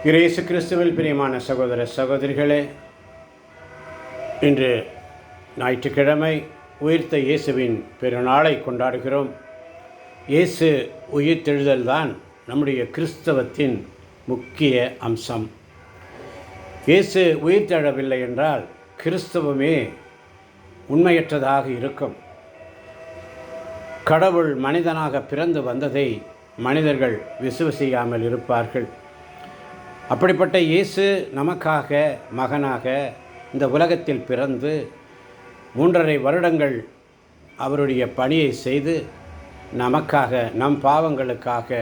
இயேசு கிறிஸ்துவில் பிரியமான சகோதர சகோதரிகளே, இன்று ஞாயிற்றுக்கிழமை உயிர்த்த இயேசுவின் பெருநாளை கொண்டாடுகிறோம். இயேசு உயிர்த்தெழுதல் தான் நம்முடைய கிறிஸ்தவத்தின் முக்கிய அம்சம். இயேசு உயிர்த்தெழவில்லை என்றால் கிறிஸ்தவமே உண்மையற்றதாக இருக்கும். கடவுள் மனிதனாக பிறந்து வந்ததை மனிதர்கள் விசுவசியாமல் இருப்பார்கள். அப்படிப்பட்ட இயேசு நமக்காக மகனாக இந்த உலகத்தில் பிறந்து 3.5 வருடங்கள் அவருடைய பணியை செய்து நமக்காக, நம் பாவங்களுக்காக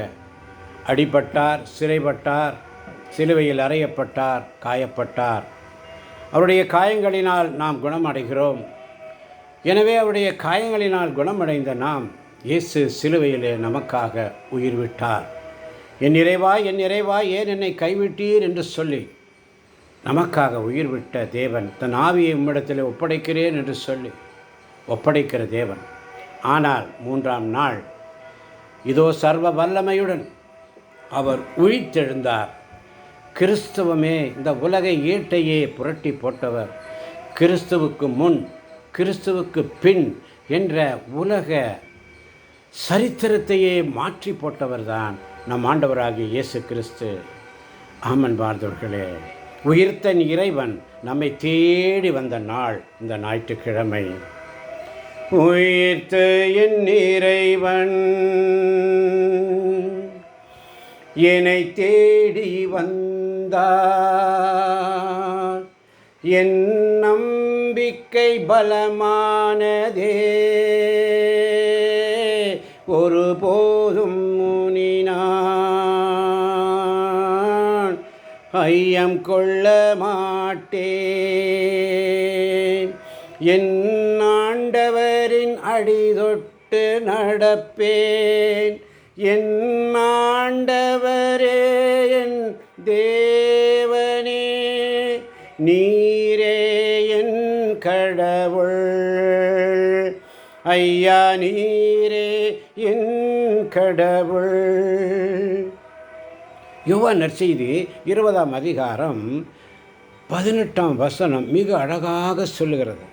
அடிபட்டார், சிறைப்பட்டார், சிலுவையில் அறையப்பட்டார், காயப்பட்டார். அவருடைய காயங்களினால் நாம் குணமடைகிறோம். எனவே அவருடைய காயங்களினால் குணமடைந்த நாம், இயேசு சிலுவையிலே நமக்காக உயிர் விட்டார். என் இறைவா, என் இறைவா, ஏன் என்னை கைவிட்டீர் என்று சொல்லி நமக்காக உயிர் விட்ட தேவன் தன் ஆவியை உம்மிடத்தில் ஒப்படைக்கிறேன் என்று சொல்லி ஒப்படைக்கிற தேவன். ஆனால் 3ஆம் நாள் இதோ சர்வ வல்லமையுடன் அவர் உயிர்த்தெழுந்தார். கிறிஸ்தவமே இந்த உலக ஈட்டையே புரட்டி போட்டவர். கிறிஸ்துவுக்கு முன், கிறிஸ்துவுக்கு பின் என்ற உலக சரித்திரத்தையே மாற்றி போட்டவர்தான் நம் ஆண்டவராகிய இயேசு கிறிஸ்து. ஆமன் பார்த்தவர்களே, உயிர்த்த இறைவன் நம்மை தேடி வந்த நாள் இந்த ஞாயிற்றுக்கிழமை. உயிர்த்த என் இறைவன் என்னை தேடி வந்தார். என் நம்பிக்கை பலமானதே, ஒருபோதும் முனினான் ஐயம் கொள்ள மாட்டேன். என் ஆண்டவரின் அடிதொட்டு நடப்பேன். என் ஆண்டவரே, என் தேவனே, நீரே என் கடவுள். ஐயா, நீரே என் கடவுள். யோவான் நற்செய்தி 20ஆம் அதிகாரம் 18ஆம் வசனம் மிக அழகாக சொல்லுகிறது.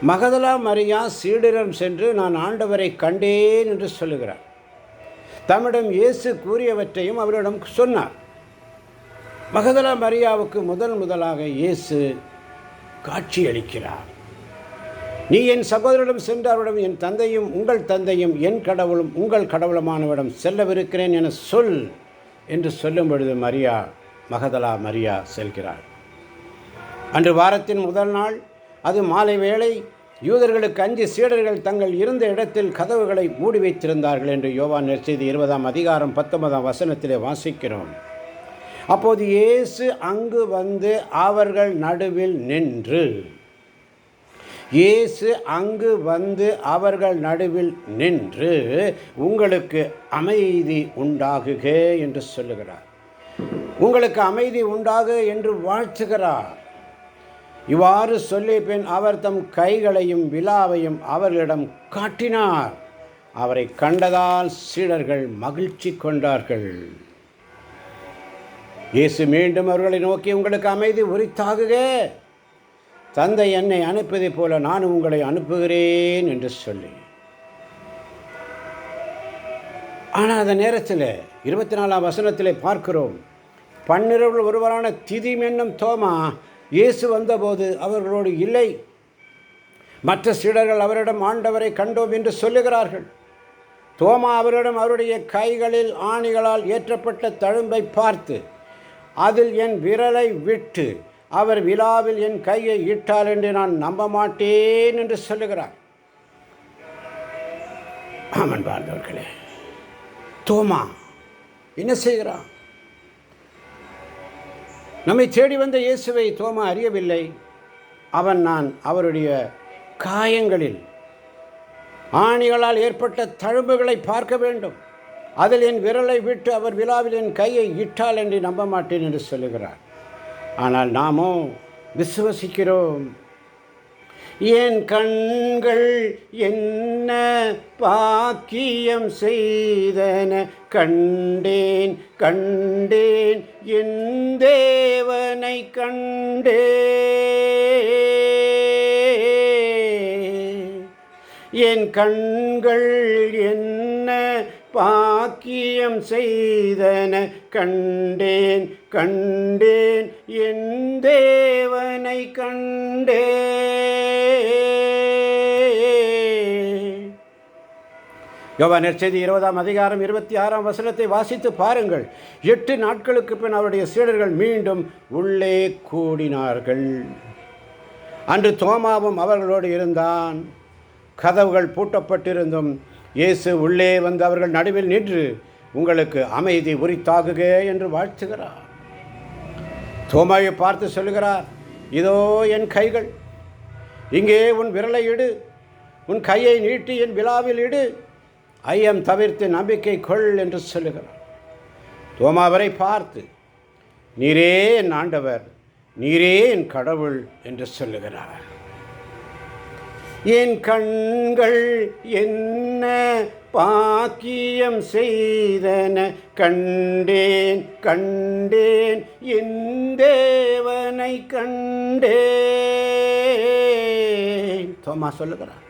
மகதலா மரியா சீடரிடம் சென்று நான் ஆண்டவரை கண்டேன் என்று சொல்லுகிறார். தம்மிடம் இயேசு கூறியவற்றையும் அவரிடம் சொன்னார். மகதலா மரியாவுக்கு முதலாக இயேசு காட்சியளிக்கிறார். நீ என் சகோதரிடம் சென்று அவரிடம் என் தந்தையும் உங்கள் தந்தையும் என் கடவுளும் உங்கள் கடவுளுமானவரிடம் செல்லவிருக்கிறேன் என சொல் என்று சொல்லும் பொழுது மகதலா மரியா செல்கிறார். அன்று வாரத்தின் முதல் நாள், அது மாலை வேளை. யூதர்களுக்கு அஞ்சி சீடர்கள் தங்கள் இருந்த இடத்தில் கதவுகளை மூடி வைத்திருந்தார்கள் என்று யோவான் நற்செய்தி 20ஆம் அதிகாரம் 19ஆம் வசனத்திலே வாசிக்கிறோம். அப்போது இயேசு அங்கு வந்து அவர்கள் நடுவில் நின்று உங்களுக்கு அமைதி உண்டாகுக என்று சொல்லுகிறார். உங்களுக்கு அமைதி உண்டாக என்று வாழ்த்துகிறார். இவ்வாறு சொல்லிய பின் அவர் தம் கைகளையும் விலாவையும் அவர்களிடம் காட்டினார். அவரை கண்டதால் சீடர்கள் மகிழ்ச்சி கொண்டார்கள். இயேசு மீண்டும் அவர்களை நோக்கி, உங்களுக்கு அமைதி உரித்தாகுக. தந்தை என்னை அனுப்பியதைப் போல நான் உங்களை அனுப்புகிறேன் என்று சொல்லி. ஆனால் அந்த நேரத்தில் 24ஆம் வசனத்தில் பார்க்கிறோம், 12 ஒருவரான திதிம் என்னும் தோமா இயேசு வந்தபோது அவர்களோடு இல்லை. மற்ற சீடர்கள் அவரிடம் ஆண்டவரை கண்டோம் என்று சொல்லுகிறார்கள். தோமா அவரிடம் அவருடைய கைகளில் ஆணிகளால் ஏற்றப்பட்ட தழும்பை பார்த்து அதில் என் விரலை விட்டு அவர் விலாவில் என் கையை இட்டால் என்று நான் நம்ப மாட்டேன் என்று சொல்லுகிறார். ஆமன் பார்த்தவர்களே, தோமா என்ன செய்கிறான்? நம்மை தேடி வந்த இயேசுவை தோமா அறியவில்லை. நான் அவருடைய காயங்களில் ஆணிகளால் ஏற்பட்ட தழும்புகளை பார்க்க வேண்டும். அதில் என் விரலை விட்டு அவர் விலாவில் என் கையை இட்டால் என்று நம்ப மாட்டேன் என்று சொல்லுகிறார். ஆனால் நாமோ விசுவசிக்கிறோம். என் கண்கள் என்ன பாக்கியம் செய்தன, கண்டேன் கண்டேன் என் தேவனை கண்டேன். என் கண்கள் என்ன பாக்கியம் செய்தன, கண்டேன் கண்டேன் என் தேவனை கண்டேன். யோவான் நற்செய்தி 20ஆம் அதிகாரம் 26ஆம் வசனத்தை வாசித்து பாருங்கள். 8 நாட்களுக்கு பின் அவருடைய சீடர்கள் மீண்டும் உள்ளே கூடினார்கள். அன்று தோமாவும் அவர்களோடு இருந்தான். கதவுகள் பூட்டப்பட்டிருந்தும் இயேசு உள்ளே வந்து அவர்கள் நடுவில் நின்று, உங்களுக்கு அமைதி உரித்தாகுக என்று வாழ்த்துகிறார். தோமாவை பார்த்து சொல்லுகிறார், இதோ என் கைகள், இங்கே உன் விரலை இடு, உன் கையை நீட்டி என் விலாவில் இடு, ஐயம் தவிர்த்து நம்பிக்கை கொள் என்று சொல்லுகிறார். தோமாவரை பார்த்து, நீரே என் ஆண்டவர், நீரே என் கடவுள் என்று சொல்லுகிறார். என் கண்கள் என்ன பாக்கியம் செய்தன, கண்டேன் கண்டேன் என் தேவனை கண்டேன். தோமா சொல்லுகிறார்,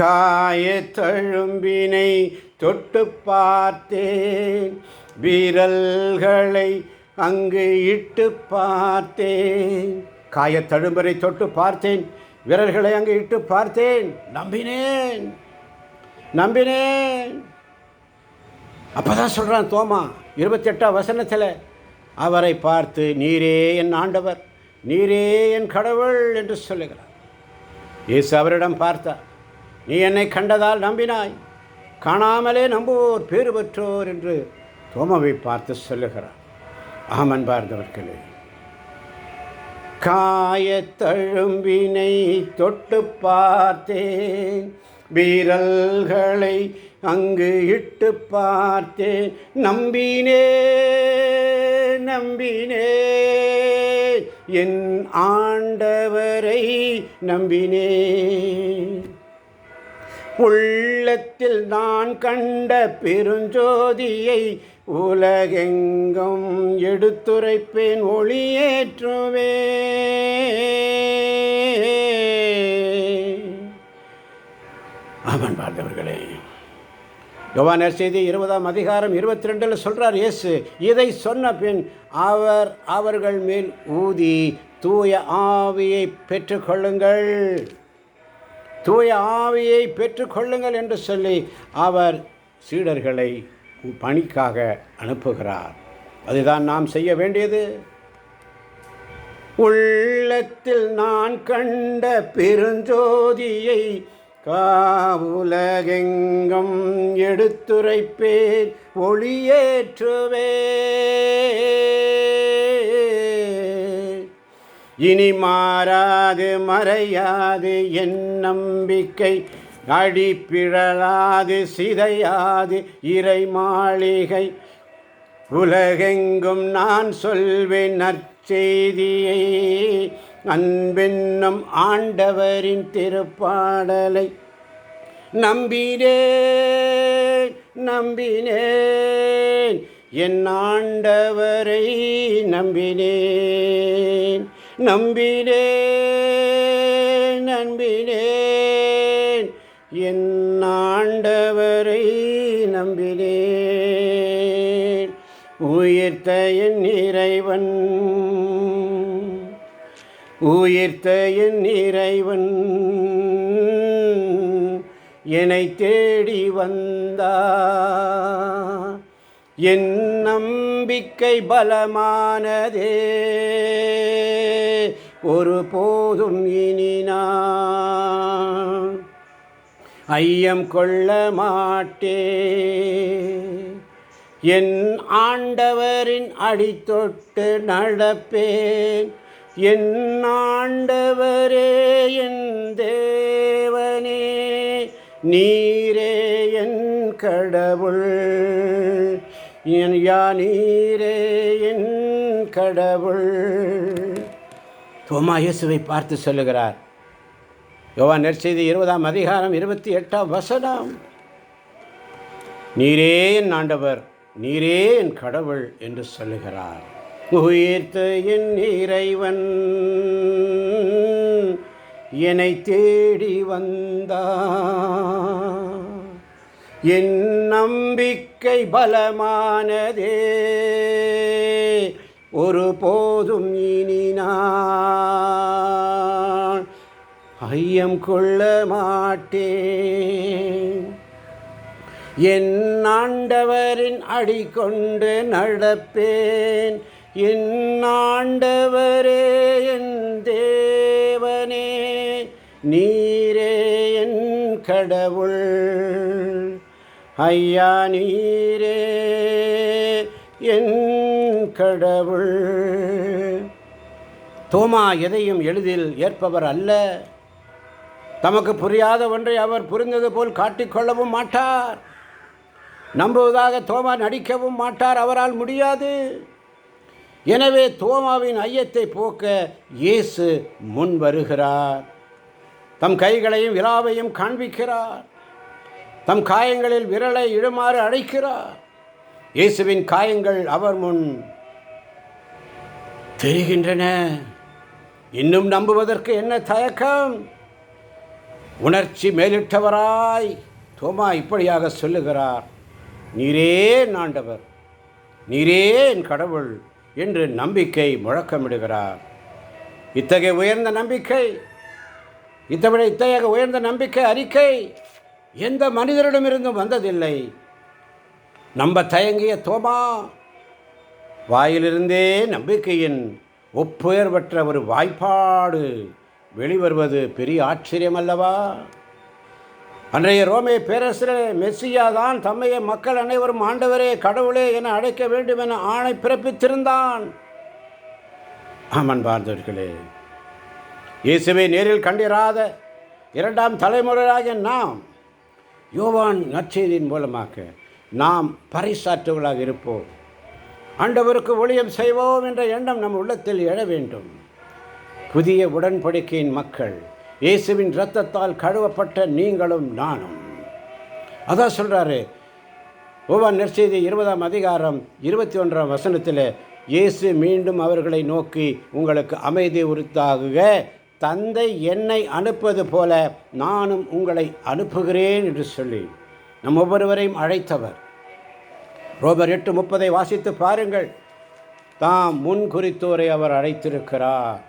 காயத்தழும்பினை தொட்டு பார்த்தேன், விரல்களை அங்கு இட்டு பார்த்தேன். காயத்தழும்பரை தொட்டு பார்த்தேன், விரல்களை அங்கு இட்டு பார்த்தேன், நம்பினேன் நம்பினேன். அப்பதான் சொல்றான் தோமா 28ஆம் வசனத்தில் அவரை பார்த்து, நீரே என் ஆண்டவர், நீரே என் கடவுள் என்று சொல்லுகிறார். இயேசு அவரிடம் பார்த்தார், நீ என்னை கண்டதால் நம்பினாய், காணாமலே நம்புவோர் பேறு பெற்றோர் என்று தோமாவை பார்த்து சொல்லுகிறார். ஆமன் பார்ந்தவர்களே, காயத்தழும்பினை தொட்டு பார்த்தேன், வீரல்களை அங்கு இட்டு பார்த்தேன், நம்பினேன் நம்பினேன் என் ஆண்டவரை நம்பினேன். உள்ளத்தில் நான் கண்ட பெருஞ்சோதியை உலகெங்கும் எடுத்துரைப்பேன், ஒளியேற்றுவேன். ஆமன் பார்த்தவர்களே, யோவான் நற்செய்தி 20ஆம் அதிகாரம் 22 சொல்றார் இயேசு, இதை சொன்ன பின் அவர்கள் மேல் ஊதி, தூய ஆவியை பெற்றுக்கொள்ளுங்கள், தூய ஆவியை பெற்றுக்கொள்ளுங்கள் என்று சொல்லி அவர் சீடர்களை பணிக்காக அனுப்புகிறார். அதுதான் நாம் செய்ய வேண்டியது. உள்ளத்தில் நான் கண்ட பெருஞ்சோதியை காவுலகெங்கும் எடுத்துரைப்பேன், ஒளியேற்றுவேன். இனி மாறாது மறையாது என் நம்பிக்கை, அடிப்பிழலாது சிதையாது இறை மாளிகை. உலகெங்கும் நான் சொல்வேன் நற்செய்தியை, அன்பென்னும் ஆண்டவரின் திருப்பாடலை. நம்பினேன் நம்பினேன் என் ஆண்டவரை நம்பினேன், நம்பினேன் நம்பினேன் என் ஆண்டவரை நம்பினேன். உயிர்த்த என் இறைவன், உயிர்த்த என் இறைவன் என்னை தேடி வந்தார். என் நம்பிக்கை பலமானதே, ஒருபோதும் இனி நான் ஐயம் கொள்ள மாட்டேன். என் ஆண்டவரின் அடித்தொட்டு நடப்பேன். என் ஆண்டவரே என் தேவனே, நீரே என் கடவுள், நீரே என் கடவுள். தோமா இயேசுவை பார்த்து சொல்லுகிறார், யோவான் நற்செய்தி 20ஆம் அதிகாரம் 28ஆம் வசனம், நீரே என் ஆண்டவர், நீரே என் கடவுள் என்று சொல்லுகிறார். உயிர்த்த என் இறைவன் என்னை தேடி வந்தார், என் நம்பிக்கை பலமானதே, ஒரு போதும் இனி நான் ஐயம் கொள்ள மாட்டேன். என் ஆண்டவரின் அடி கொண்டு நடப்பேன், என் ஆண்டவரே என் தேவனே, நீரே என் கடவுள், ஐயா நீரே என் கடவுள். தோமா எதையும் எளிதில் ஏற்பவர் அல்ல. தமக்கு புரியாத ஒன்றை அவர் புரிந்தது போல் காட்டிக்கொள்ளவும் மாட்டார். நம்புவதாக தோமா நடிக்கவும் மாட்டார், அவரால் முடியாது. எனவே தோமாவின் ஐயத்தை போக்க இயேசு முன் வருகிறார். தம் கைகளையும் விலாவையும் காண்பிக்கிறார். தம் காயங்களில் விரலை இடுமாறு அழைக்கிறார். இயேசுவின் காயங்கள் அவர் முன் தெரிகின்றன. இன்னும் நம்புவதற்கு என்ன தயக்கம்? உணர்ச்சி மேலிட்டவராய் தோமா இப்படியாக சொல்லுகிறார், நீரே என் ஆண்டவர், நீரே என் கடவுள் என்று நம்பிக்கை முழக்கமிடுகிறார். இத்தகைய உயர்ந்த நம்பிக்கை, இத்தகைய உயர்ந்த நம்பிக்கை அறிக்கை எந்த மனிதரிடமிருந்தும் வந்ததில்லை. நம்ப தயங்கிய தோமா வாயிலிருந்தே நம்பிக்கையின் ஒப்புயர்வற்ற ஒரு வாய்ப்பாடு வெளிவருவது பெரிய ஆச்சரியம் அல்லவா? அன்றைய ரோமே பேரரசர் மெஸ்ஸியா தான் தம்மையை மக்கள் அனைவரும் ஆண்டவரே கடவுளே என அழைக்க வேண்டும் என ஆணை பிறப்பித்திருந்தான். அன்பார்ந்தவர்களே, இயேசுவை நேரில் கண்டிராத இரண்டாம் தலைமுறையாகிய நாம் யோவான் நற்செய்தியின் மூலமாக நாம் பறைசாற்றுகளாக இருப்போம். ஆண்டவருக்கு ஊழியம் செய்வோம் என்ற எண்ணம் நம் உள்ளத்தில் எழ வேண்டும். புதிய உடன்படிக்கையின் மக்கள், இயேசுவின் இரத்தத்தால் கழுவப்பட்ட நீங்களும் நானும். அதான் சொல்கிறாரு யோவான் நற்செய்தி 20ஆம் அதிகாரம் 21ஆம் வசனத்தில், இயேசு மீண்டும் அவர்களை நோக்கி, உங்களுக்கு அமைதி உரித்தாகுக, தந்தை என்னை அனுப்புவது போல நானும் உங்களை அனுப்புகிறேன் என்று சொல்லி நம் ஒவ்வொருவரையும் அழைத்தவர். ரோமர் 8:30 வாசித்து பாருங்கள். தாம் முன் குறித்தோரை அவர் அழைத்திருக்கிறார்.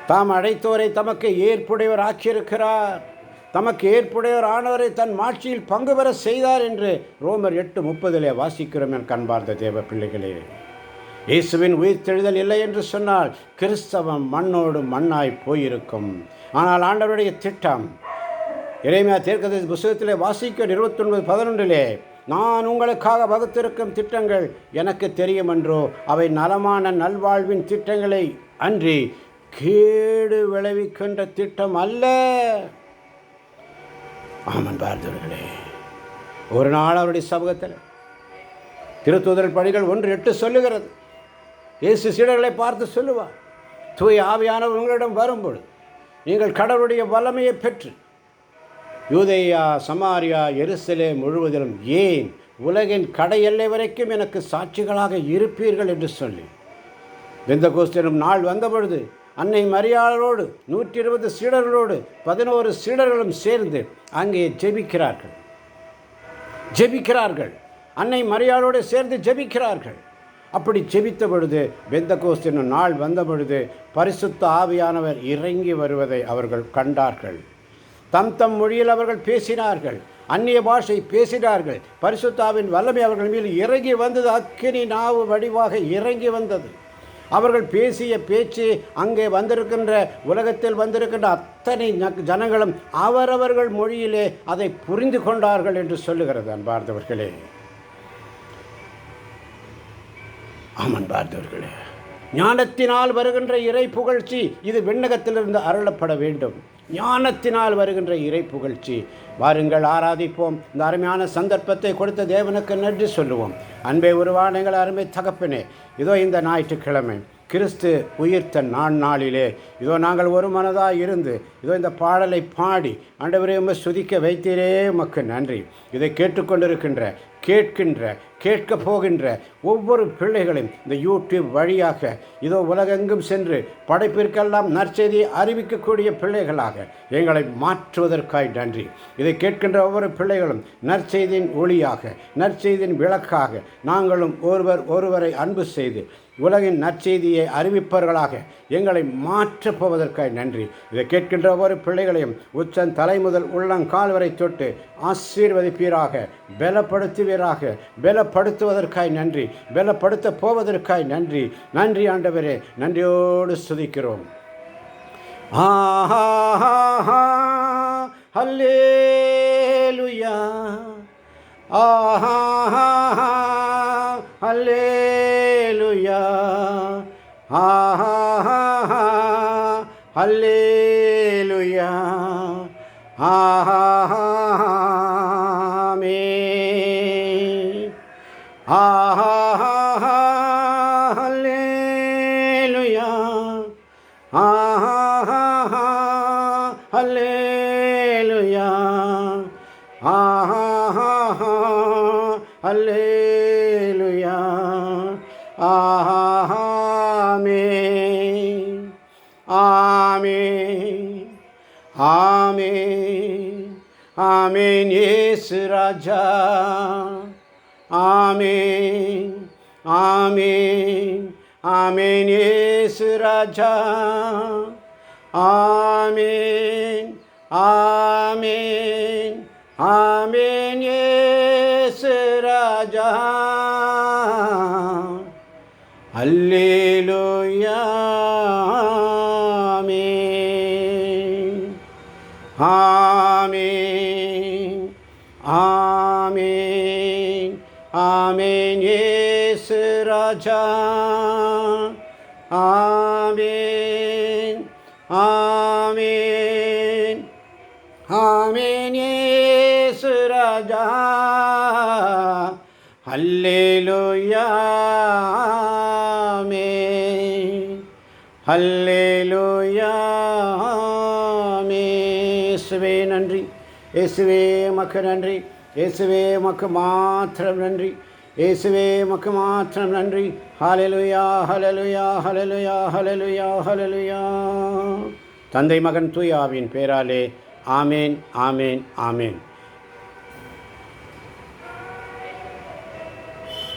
தாம் அழைத்தோரை தமக்கு ஏற்புடையவர் ஆக்கியிருக்கிறார். தமக்கு ஏற்புடையவர் ஆனவரை தன் மாட்சியில் பங்கு பெற செய்தார் என்று ரோமர் 8:30 வாசிக்கிறோம். என் கண்பார்ந்த தேவ பிள்ளைகளே, இயேசுவின் உயிர்த்தெழுதல் இல்லை என்று சொன்னால் கிறிஸ்தவம் மண்ணோடு மண்ணாய் போயிருக்கும். ஆனால் ஆண்டவருடைய திட்டம், எரேமியா தீர்க்கதரிசி புத்தகத்திலே வாசிக்க 29:11, நான் உங்களுக்காக வகுத்திருக்கும் திட்டங்கள் எனக்கு தெரியும் என்றோ, அவை நலமான நல்வாழ்வின் திட்டங்களை அன்றி கேடு விளைவிக்கின்ற திட்டம் அல்ல. பார்த்தவர்களே, ஒரு நாள் அவருடைய சமூகத்தில் திருத்தூதர் பணிகள் 1:8 சொல்லுகிறது. இயேசு சீடர்களை பார்த்து சொல்லுவார், தூய ஆவியானவர் உங்களிடம் வரும்பொழுது நீங்கள் கடவுளுடைய வல்லமையை பெற்று யூதேயா, சமாரியா, எருசலேம் முழுவதிலும், ஏன் உலகின் கடை எல்லை வரைக்கும் எனக்கு சாட்சிகளாக இருப்பீர்கள் என்று சொல்லி, பெந்தகோஸ்து எனும் நாள் வந்தபொழுது அன்னை மரியாளோடு 120 சீடர்களோடு 11 சீடர்களும் சேர்ந்து அங்கே ஜெபிக்கிறார்கள். அன்னை மரியாளோடு சேர்ந்து ஜெபிக்கிறார்கள். அப்படி ஜெபித்த பொழுது, பெந்தகோஸ்து எனும் நாள் வந்த பொழுது பரிசுத்த ஆவியானவர் இறங்கி வருவதை அவர்கள் கண்டார்கள். தம் மொழியில் அவர்கள் பேசினார்கள், அந்நிய பாஷை பேசினார்கள். பரிசுத்தாவின் வல்லமை அவர்கள் மீது இறங்கி வந்தது, அக்கினி நாவு வடிவாக இறங்கி வந்தது. அவர்கள் பேசிய பேச்சு அங்கே வந்திருக்கின்ற, உலகத்தில் வந்திருக்கின்ற அத்தனை ஜனங்களும் அவரவர்கள் மொழியிலே அதை புரிந்து கொண்டார்கள் என்று சொல்லுகிறது. அன்பார்ந்தவர்களே, அன்பார்ந்தவர்களே, ஞானத்தினால் வருகின்ற இறை புகழ்ச்சி இது விண்ணகத்திலிருந்து அருளப்பட வேண்டும். ஞானத்தினால் வருகின்ற இறை புகழ்ச்சி. வாருங்கள் ஆராதிப்போம். இந்த அருமையான சந்தர்ப்பத்தை கொடுத்த தேவனுக்கு நன்றி சொல்லுவோம். அன்பே உருவான எங்கள் அருமை தகப்பனே, இதோ இந்த ஞாயிற்றுக்கிழமை கிறிஸ்து உயிர்த்த நாளிலே இதோ நாங்கள் ஒரு மனதாக இருந்து இதோ இந்த பாடலை பாடி ஆண்டவரே உம்மை துதிக்க வைத்தீரே உமக்கு நன்றி. இதை கேட்டுக்கொண்டிருக்கின்ற கேட்க போகின்ற ஒவ்வொரு பிள்ளைகளையும் இந்த யூடியூப் வழியாக இதோ உலகெங்கும் சென்று படைப்பிற்கெல்லாம் நற்செய்தியை அறிவிக்கக்கூடிய பிள்ளைகளாக எங்களை மாற்றுவதற்காய் நன்றி. இதை கேட்கின்ற ஒவ்வொரு பிள்ளைகளும் நற்செய்தியின் ஒளியாக, நற்செய்தியின் விளக்காக நாங்களும் ஒருவரை அன்பு செய்து உலகின் நற்செய்தியை அறிவிப்பவர்களாக எங்களை மாற்றப் போவதற்காக நன்றி. இதை கேட்கின்ற ஒவ்வொரு பிள்ளைகளையும் உச்சன் தலை முதல் உள்ளங்கால் வரை தொட்டு ஆசீர்வதிப்பீராக, பலப்படுத்துவீராக. பலப்படுத்துவதற்காய் நன்றி, பலப்படுத்த போவதற்காய் நன்றி. நன்றி ஆண்டவரே, நன்றியோடு துதிக்கிறோம். ஹல்லேலூயா, ஹல்லேலூயா, ஹல்லேலூயா, ஆமென், ஹல்லேலூயா, ஹல்லேலூயா, ஹல்லேலூயா, ஆமென், ஆமென், ஆமென், ஆமென். இயேசு ராஜா, ஆமென், ஆமென், ஆமென். இயேசு ராஜா, ஆமென், ஆமென், ஆமென். இயேசு ராஜா, அல்லேலூயா, ஆமென், ஆமென், ஆமென். இயேசு ராஜா, ஆமென், ஆமென், ஆமென். இயேசு ராஜா, அல்லேலூயா, ஆமென், அல்லேலூயா, ஆமென். இயேசுவே நன்றி, இயேசுவே உமக்கு நன்றி, இயேசுவே உமக்கு மாத்திரம் நன்றி, இயேசுவே உமக்கு மாத்திரம் நன்றி. ஹல்லேலூயா, ஹல்லேலூயா, ஹல்லேலூயா, ஹல்லேலூயா, ஹல்லேலூயா. தந்தை மகன் தூய ஆவியின் பேராலே ஆமேன், ஆமேன், ஆமேன்.